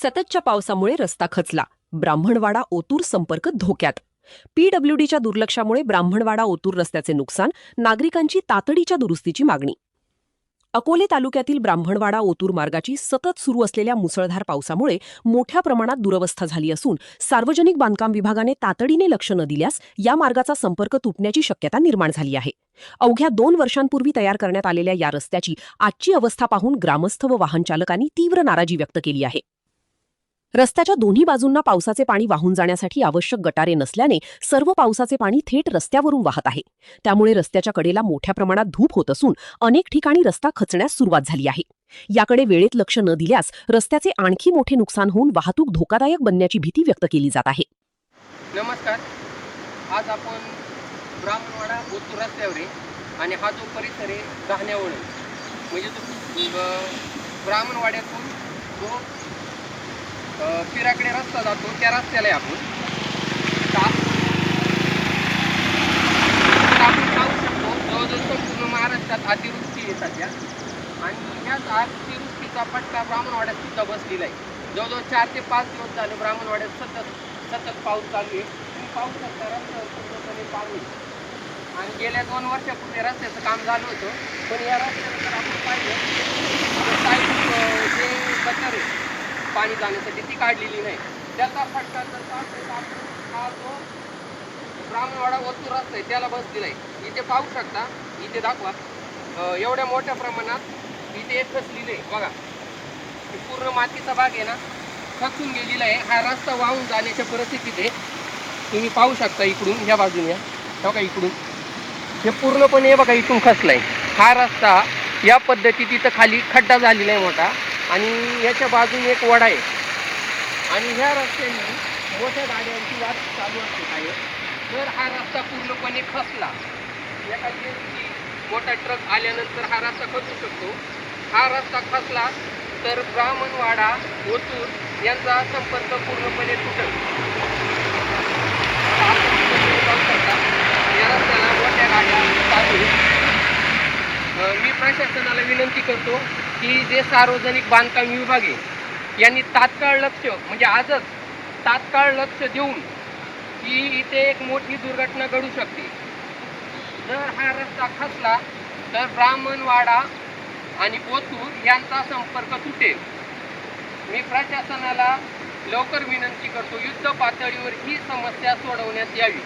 सततच्या पावसामुळे रस्ता खचला. ब्राह्मणवाडा ओतूर संपर्क धोक्यात. पीडब्ल्यूडीच्या दुर्लक्षामुळे ब्राह्मणवाडा ओतूर रस्त्याचे नुकसान, नागरिकांची तातडीच्या दुरुस्तीची मागणी. अकोले तालुक्यातील ब्राह्मणवाडा ओतूर मार्गाची सतत सुरू असलेल्या मुसळधार पावसामुळे मोठ्या प्रमाणात दुरवस्था झाली असून सार्वजनिक बांधकाम विभागाने तातडीने लक्ष न दिल्यास या मार्गाचा संपर्क तुटण्याची शक्यता निर्माण झाली आहे. अवघ्या 2 वर्षांपूर्वी तयार करण्यात आलेल्या या रस्त्याची आजची अवस्था पाहून ग्रामस्थ व वाहनचालकांनी तीव्र नाराजी व्यक्त केली आहे. रस्त्याच्या दोन्ही बाजूंना पावसाचे पाणी वाहून जाण्यासाठी आवश्यक गटारे नसल्याने सर्व पावसाचे पाणी थेट रस्त्यावरून वाहत आहे. त्यामुळे रस्त्याच्या कडेला मोठ्या प्रमाणात धूप होत असून अनेक ठिकाणी रस्ता खचण्यास सुरुवात झाली आहे. याकडे वेळेत लक्ष न दिल्यास रस्त्याचे आणखी मोठे नुकसान होऊन वाहतूक धोकादायक बनण्याची भीती व्यक्त केली जात आहे. नमस्कार. आज आपण ब्राह्मणवाडा ओतूर रस्त्यावर आहे आणि हा जो परिसर आहे गहाण्यावळण म्हणजे तो ब्राह्मणवाड्यातून जो पिराकडे रस्ता जातो त्या रस्त्याला आहे आपण. आपण पाहू शकतो जवळजवळ संपूर्ण महाराष्ट्रात अतिवृष्टी आहे सध्या आणि ह्याच अतिवृष्टीचा फटका ब्राह्मणवाड्यात सुद्धा बसलेला आहे. जवळजवळ 4 ते 5 दिवस झाले ब्राह्मणवाड्यात सतत पाऊस चालू आहे. तुम्ही पाहू शकता रस्त्यावर पूर्णपणे पाणी आणि गेल्या 2 वर्षापूर्वी रस्त्याचं काम झालं होतं. पण या रस्त्याला जर आपण पाहिलं साईड जे गटर आहे पाणी जाण्यासाठी ती काढलेली नाही. त्याचा फटका जर हा जो ब्राह्मणवाडा ओतूर रस्ता आहे त्याला बसलेला आहे. इथे पाहू शकता, इथे दाखवा एवढ्या मोठ्या प्रमाणात इथे खचलेलं आहे. बघा पूर्ण मातीचा भाग आहे ना खचून गेलेला आहे. हा रस्ता वाहून जाण्याच्या परिस्थितीत आहे. तुम्ही पाहू शकता इकडून ह्या बाजूने या बघा इकडून हे पूर्णपणे बघा इथून खचलाय. हा रस्ता या पद्धतीत इथं खाली खड्डा झालेला आहे मोठा आणि याच्या बाजूने एक वडा आहे आणि ह्या रस्त्याने मोठ्या गाड्यांची वाट चालू असते काय. जर हा रस्ता पूर्णपणे खचला एखादी मोठा ट्रक आल्यानंतर हा रस्ता खचू शकतो. हा रस्ता खचला तर ब्राह्मणवाडा ओतूर यांचा संपर्क पूर्णपणे तुटेल. या रस्त्याला मोठ्या गाड्या चालू आहेत. मी प्रशासनाला विनंती करतो की जे सार्वजनिक बांधकाम विभाग आहे यांनी तात्काळ लक्ष म्हणजे आजच तात्काळ लक्ष देऊन की इथे एक मोठी दुर्घटना घडू शकते. जर हा रस्ता खचला तर ब्राह्मणवाडा आणि ओतूर यांचा संपर्क तुटेल. मी प्रशासनाला लवकर विनंती करतो युद्ध पातळीवर ही समस्या सोडवण्यात यावी.